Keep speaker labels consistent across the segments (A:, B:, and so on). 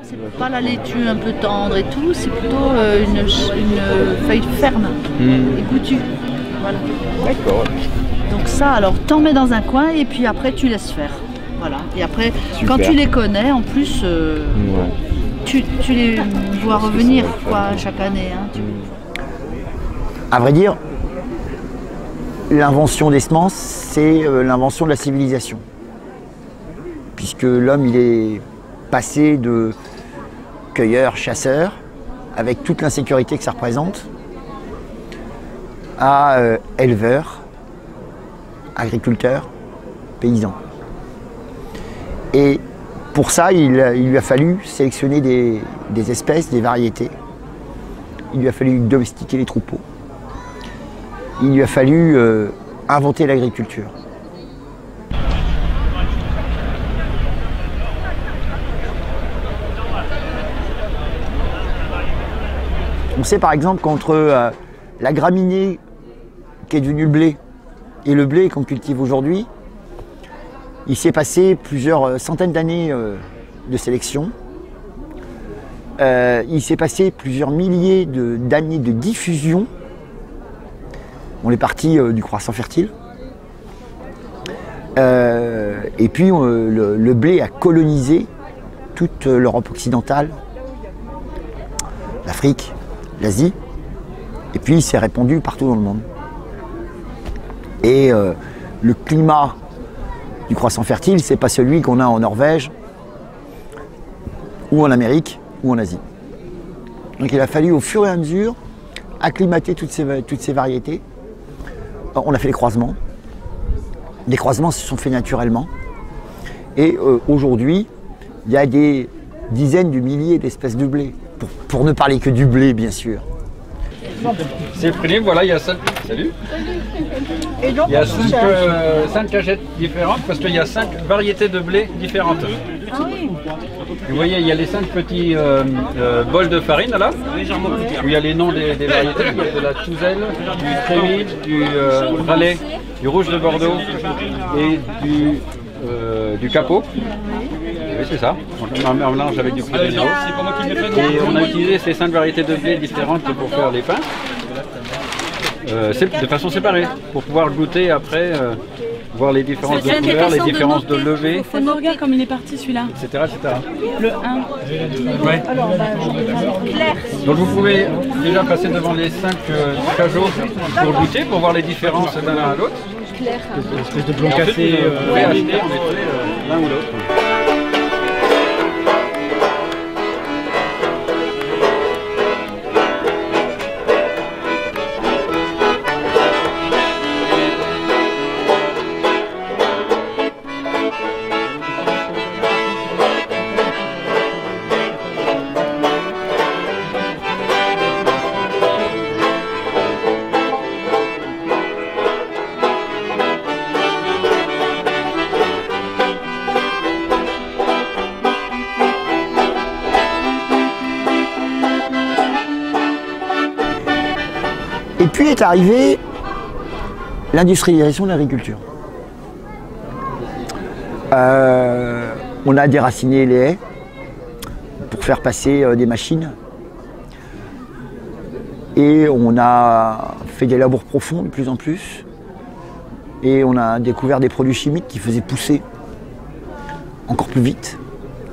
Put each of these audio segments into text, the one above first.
A: C'est pas la laitue un peu tendre et tout, c'est plutôt une feuille ferme et goûtue. Voilà.
B: D'accord.
A: Donc ça, alors t'en mets dans un coin et puis après tu laisses faire. Voilà. Et après,
B: Super.
A: quand tu les connais, en plus, tu les vois revenir quoi, chaque année. Hein,
C: À vrai dire, l'invention des semences, c'est l'invention de la civilisation. Puisque l'homme, il est passé de cueilleur, chasseur, avec toute l'insécurité que ça représente, à éleveur, agriculteur, paysan. Et pour ça, il lui a fallu sélectionner des espèces, des variétés. Il lui a fallu domestiquer les troupeaux. Il lui a fallu inventer l'agriculture. On sait par exemple qu'entre la graminée qui est devenue le blé et le blé qu'on cultive aujourd'hui, il s'est passé plusieurs centaines d'années de sélection. Il s'est passé plusieurs milliers d'années de diffusion. On est parti du croissant fertile. Et puis le blé a colonisé toute l'Europe occidentale, l'Afrique, l'Asie, et puis il s'est répandu partout dans le monde. Et le climat du croissant fertile, c'est pas celui qu'on a en Norvège, ou en Amérique, ou en Asie. Donc il a fallu au fur et à mesure acclimater toutes ces variétés. On a fait des croisements. Les croisements se sont faits naturellement. Et aujourd'hui, il y a des dizaines de milliers d'espèces de blé. Pour ne parler que du blé, bien sûr.
D: C'est pris, voilà, il y a 5. Salut. Il y a 5 cagettes différentes parce qu'il y a 5 variétés de blé différentes.
A: Ah oui.
D: Vous voyez, il y a les 5 petits bols de farine là, où il y a les noms des variétés. Il y a de la Touzelle, du Trémy, du Ralais, du Rouge de Bordeaux et du Capot. Oui, c'est ça. On mélange avec du Prix Généraux. Et on a utilisé ces 5 variétés de blé différentes pour faire les pains. De façon séparée, pour pouvoir goûter après, voir les différences de couleurs, les différences de levée.
E: Faut nous regarder comme il est parti celui-là.
D: Etc.
E: Le 1.
D: Ouais. Donc vous pouvez déjà passer devant les 5 cajots pour goûter, pour voir les différences d'un à l'autre. Une espèce de blond café. Vous pouvez acheter en effet l'un ou l'autre.
C: Et puis est arrivée l'industrialisation de l'agriculture. On a déraciné les haies pour faire passer des machines. Et on a fait des labours profonds de plus en plus. Et on a découvert des produits chimiques qui faisaient pousser encore plus vite,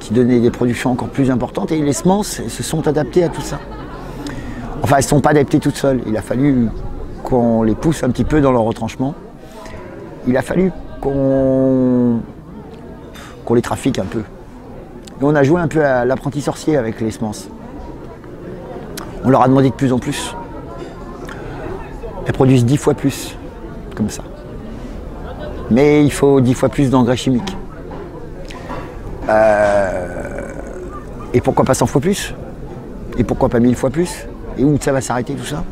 C: qui donnaient des productions encore plus importantes. Et les semences se sont adaptées à tout ça. Enfin, elles ne sont pas adaptées toutes seules. Il a fallu qu'on les pousse un petit peu dans leur retranchement. Il a fallu qu'on les trafique un peu. Et on a joué un peu à l'apprenti sorcier avec les semences. On leur a demandé de plus en plus. Elles produisent 10 fois plus, comme ça. Mais il faut 10 fois plus d'engrais chimiques. Et pourquoi pas 100 fois plus? Et pourquoi pas 1000 fois plus? Et où ça va s'arrêter tout ça?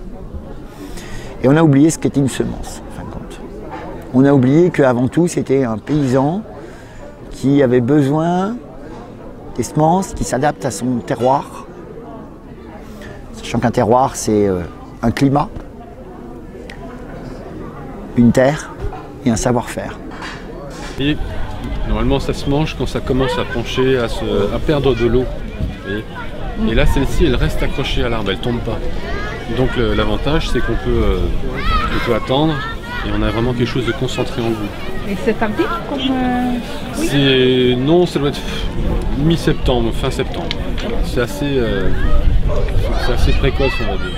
C: Et on a oublié ce qu'était une semence, en fin de compte. On a oublié qu'avant tout, c'était un paysan qui avait besoin des semences qui s'adaptent à son terroir. Sachant qu'un terroir, c'est un climat, une terre et un savoir-faire.
F: Et normalement, ça se mange quand ça commence à pencher, à perdre de l'eau.
B: Et là, celle-ci, elle reste accrochée à l'arbre, elle ne tombe pas. Donc l'avantage, c'est qu'on peut attendre et on a vraiment quelque chose de concentré en goût.
A: Et c'est tardif comme...
B: Non, ça doit être mi-septembre, fin septembre. C'est assez précoce, on va dire.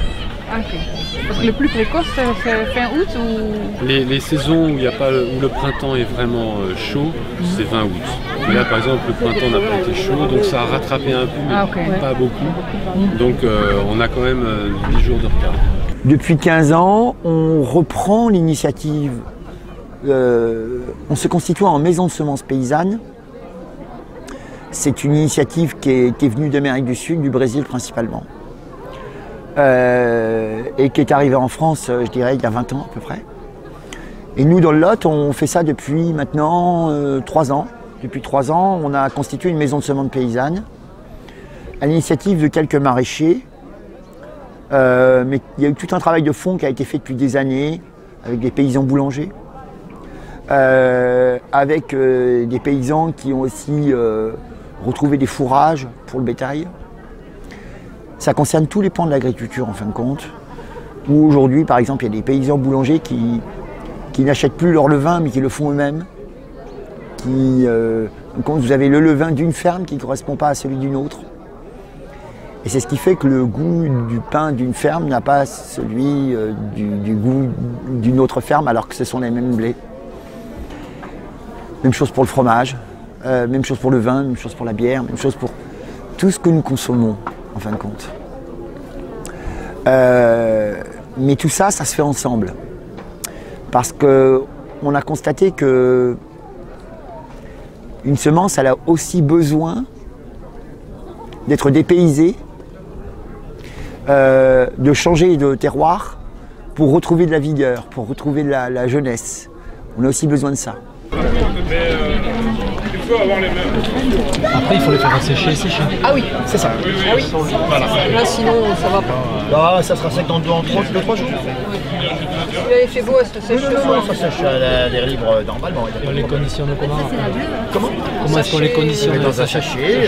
A: Ok. Parce que le plus précoce, c'est fin août ou...
B: Les saisons où le printemps est vraiment chaud, c'est 20 août. Mais là, par exemple, le printemps n'a pas été chaud, donc ça a rattrapé un peu, mais pas beaucoup. Donc on a quand même 10 jours de retard.
C: Depuis 15 ans, on reprend l'initiative. On se constitue en maison de semences paysannes. C'est une initiative qui est venue d'Amérique du Sud, du Brésil principalement. Et qui est arrivée en France, je dirais, il y a 20 ans à peu près. Et nous, dans le Lot, on fait ça depuis maintenant 3 ans. Depuis 3 ans, on a constitué une maison de semences paysannes à l'initiative de quelques maraîchers. Mais il y a eu tout un travail de fond qui a été fait depuis des années avec des paysans boulangers, avec des paysans qui ont aussi retrouvé des fourrages pour le bétail. Ça concerne tous les pans de l'agriculture en fin de compte, où aujourd'hui par exemple il y a des paysans boulangers qui n'achètent plus leur levain mais qui le font eux-mêmes. Quand vous avez le levain d'une ferme qui ne correspond pas à celui d'une autre. Et c'est ce qui fait que le goût du pain d'une ferme n'a pas celui du goût d'une autre ferme alors que ce sont les mêmes blés. Même chose pour le fromage, même chose pour le vin, même chose pour la bière, même chose pour tout ce que nous consommons en fin de compte. Mais tout ça, ça se fait ensemble. Parce qu'on a constaté que une semence, elle a aussi besoin d'être dépaysée, de changer de terroir pour retrouver de la vigueur, pour retrouver de la jeunesse. On a aussi besoin de ça.
F: Après, il faut les faire assécher et sécher.
G: Ah oui,
C: C'est ça.
G: ah oui.
F: Voilà.
G: Là, sinon, ça va pas.
C: Là, ça sera sec dans 2-3 jours.
G: Il avait fait beau, ça sèche ce soir.
C: Ça sèche à l'air libre normalement.
F: On les conditionne comment?
C: Comment
F: est-ce qu'on les conditionne?
C: dans un sachet.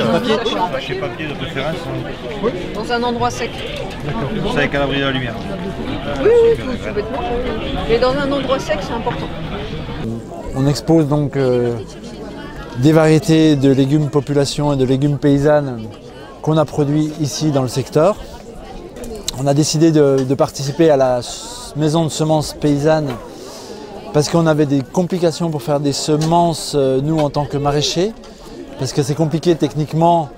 H: Sachet papier de préférence.
G: Dans un endroit sec.
H: C'est avec un abri de la lumière.
G: Oui, tout bêtement. Mais dans un endroit sec, c'est important.
I: On expose donc des variétés de légumes population et de légumes paysannes qu'on a produits ici dans le secteur. On a décidé de participer à la maison de semences paysannes parce qu'on avait des complications pour faire des semences, nous en tant que maraîchers, parce que c'est compliqué techniquement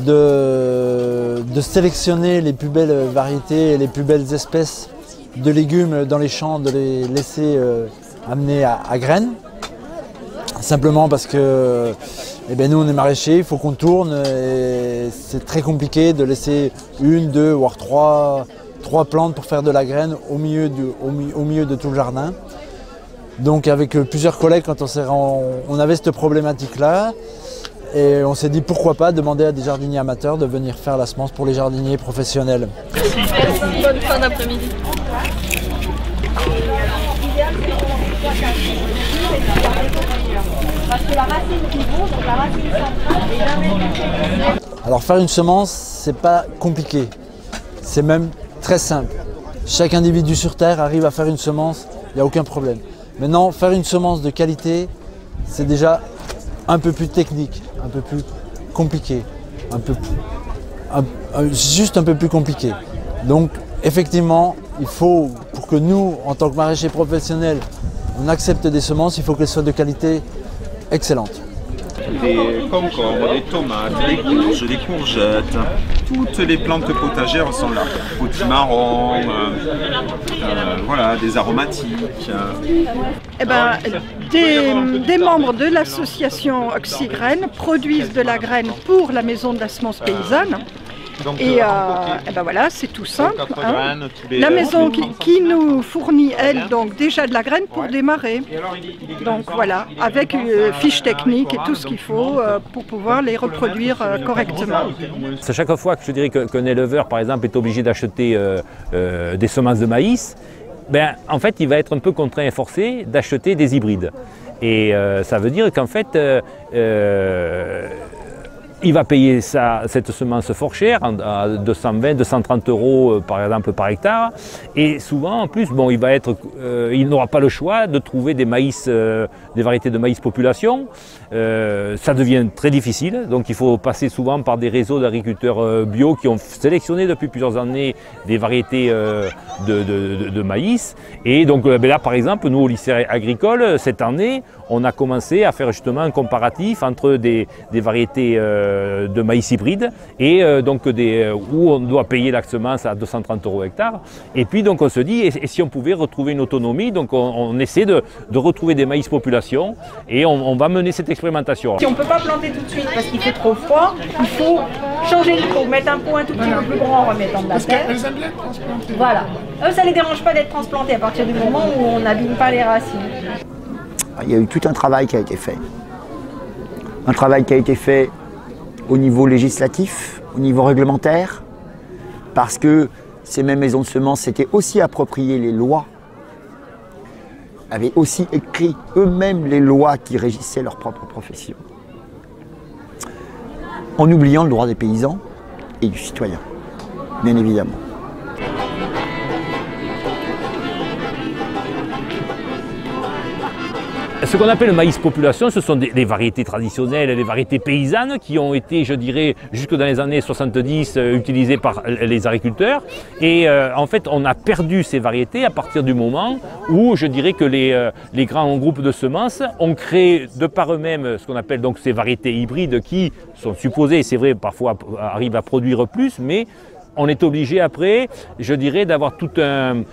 I: de sélectionner les plus belles variétés et les plus belles espèces de légumes dans les champs, de les laisser amener à graines. Simplement parce que nous on est maraîchers, il faut qu'on tourne et c'est très compliqué de laisser 1, 2 voire 3 plantes pour faire de la graine au milieu de tout le jardin. Donc avec plusieurs collègues, quand on avait cette problématique là, et on s'est dit pourquoi pas demander à des jardiniers amateurs de venir faire la semence pour les jardiniers professionnels.
G: Merci, bonne fin d'après-midi.
I: Alors faire une semence, c'est pas compliqué, c'est même très simple. Chaque individu sur Terre arrive à faire une semence, il n'y a aucun problème. Maintenant, faire une semence de qualité, c'est déjà un peu plus technique, un peu plus compliqué, juste un peu plus compliqué. Donc effectivement, il faut, pour que nous, en tant que maraîchers professionnels, on accepte des semences, il faut qu'elles soient de qualité excellente.
H: Des concombres, des tomates, des courges, des courgettes, toutes les plantes potagères sont là. Potimarron, voilà, des aromatiques.
J: Des membres de l'association Oxygraine produisent de la graine pour la maison de la semence paysanne. Et voilà, c'est tout simple. Hein. La maison qui nous fournit, elle, donc déjà de la graine pour démarrer. Donc voilà, avec fiche technique et tout ce qu'il faut pour pouvoir les reproduire correctement.
K: C'est chaque fois que je dirais qu'un éleveur, par exemple, est obligé d'acheter des semences de maïs, en fait, il va être un peu contraint et forcé d'acheter des hybrides. Et ça veut dire qu'en fait, il va payer cette semence fort chère, à 220, 230 € par exemple par hectare. Et souvent, en plus, bon, il n'aura pas le choix de trouver des variétés de maïs population. Ça devient très difficile, donc il faut passer souvent par des réseaux d'agriculteurs bio qui ont sélectionné depuis plusieurs années des variétés de maïs. Et donc là, par exemple, nous au lycée agricole, cette année, on a commencé à faire justement un comparatif entre des variétés de maïs hybride et donc où on doit payer la semence à 230 € hectare. Et puis donc on se dit, et si on pouvait retrouver une autonomie, donc on essaie de retrouver des maïs population et on va mener cette expérimentation.
L: Si on ne peut pas planter tout de suite parce qu'il fait trop froid, il faut changer le pot, mettre un pot un tout petit peu plus grand en remettant de la terre.
M: Elles aiment bien être transplantées.
L: Voilà. Eux, ça ne les dérange pas d'être transplantés à partir du moment où on n'abîme pas les racines.
C: Il y a eu tout un travail qui a été fait. Un travail qui a été fait au niveau législatif, au niveau réglementaire, parce que ces mêmes maisons de semences s'étaient aussi appropriées les lois, avaient aussi écrit eux-mêmes les lois qui régissaient leur propre profession, en oubliant le droit des paysans et du citoyen, bien évidemment.
K: Ce qu'on appelle le maïs population, ce sont des variétés traditionnelles, des variétés paysannes qui ont été, je dirais, jusque dans les années 70, utilisées par les agriculteurs. Et en fait, on a perdu ces variétés à partir du moment où, je dirais que les grands groupes de semences ont créé de par eux-mêmes ce qu'on appelle donc ces variétés hybrides qui sont supposées, c'est vrai, parfois arrivent à produire plus, mais on est obligé après, je dirais, d'avoir tout un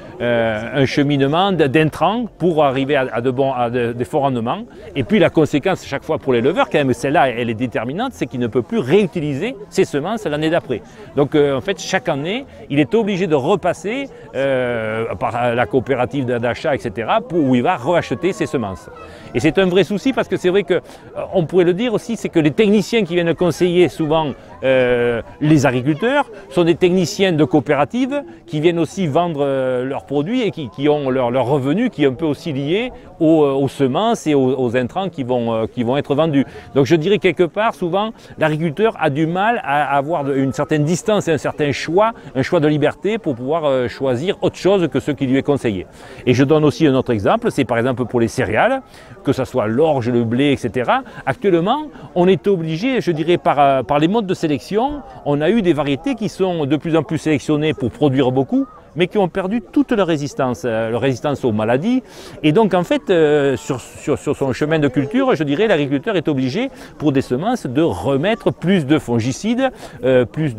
K: cheminement d'intrants pour arriver à des forts rendements. Et puis la conséquence chaque fois pour l'éleveur, quand même celle-là elle est déterminante, c'est qu'il ne peut plus réutiliser ses semences l'année d'après. Donc en fait chaque année, il est obligé de repasser par la coopérative d'achat, etc., où il va racheter ses semences. Et c'est un vrai souci parce que c'est vrai qu'on pourrait le dire aussi, c'est que les techniciens qui viennent conseiller souvent les agriculteurs sont des techniciens de coopératives qui viennent aussi vendre leurs produits et qui ont leur revenu qui est un peu aussi lié aux semences et aux intrants qui vont être vendus. Donc je dirais quelque part, souvent, l'agriculteur a du mal à avoir une certaine distance et un certain choix, un choix de liberté pour pouvoir choisir autre chose que ce qui lui est conseillé. Et je donne aussi un autre exemple, c'est par exemple pour les céréales, que ce soit l'orge, le blé, etc. Actuellement, on est obligé, je dirais, par les modes de sélection, on a eu des variétés qui sont de plus en plus sélectionnées pour produire beaucoup, mais qui ont perdu toute leur résistance aux maladies. Et donc en fait, sur son chemin de culture, je dirais, l'agriculteur est obligé, pour des semences, de remettre plus de fongicides, plus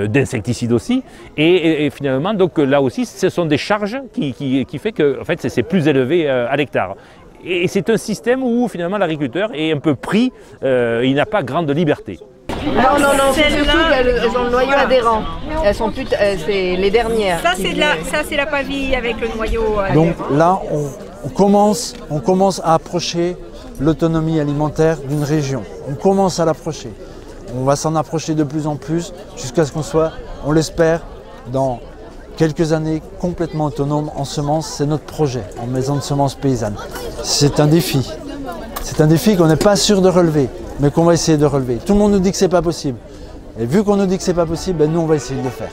K: d'insecticides aussi. Et finalement, donc là aussi, ce sont des charges qui fait que en fait, c'est plus élevé à l'hectare. Et c'est un système où finalement l'agriculteur est un peu pris, il n'a pas grande liberté.
G: Non, c'est surtout qu'elles ont le noyau adhérent. Elles sont plus, c'est les dernières.
L: Ça, c'est la paville avec le noyau adhérent.
I: Donc là, on commence à approcher l'autonomie alimentaire d'une région. On commence à l'approcher. On va s'en approcher de plus en plus jusqu'à ce qu'on soit, on l'espère, dans quelques années complètement autonome en semences. C'est notre projet en maison de semences paysannes. C'est un défi. C'est un défi qu'on n'est pas sûr de relever, mais qu'on va essayer de relever. Tout le monde nous dit que c'est pas possible. Et vu qu'on nous dit que c'est pas possible, ben nous on va essayer de le faire.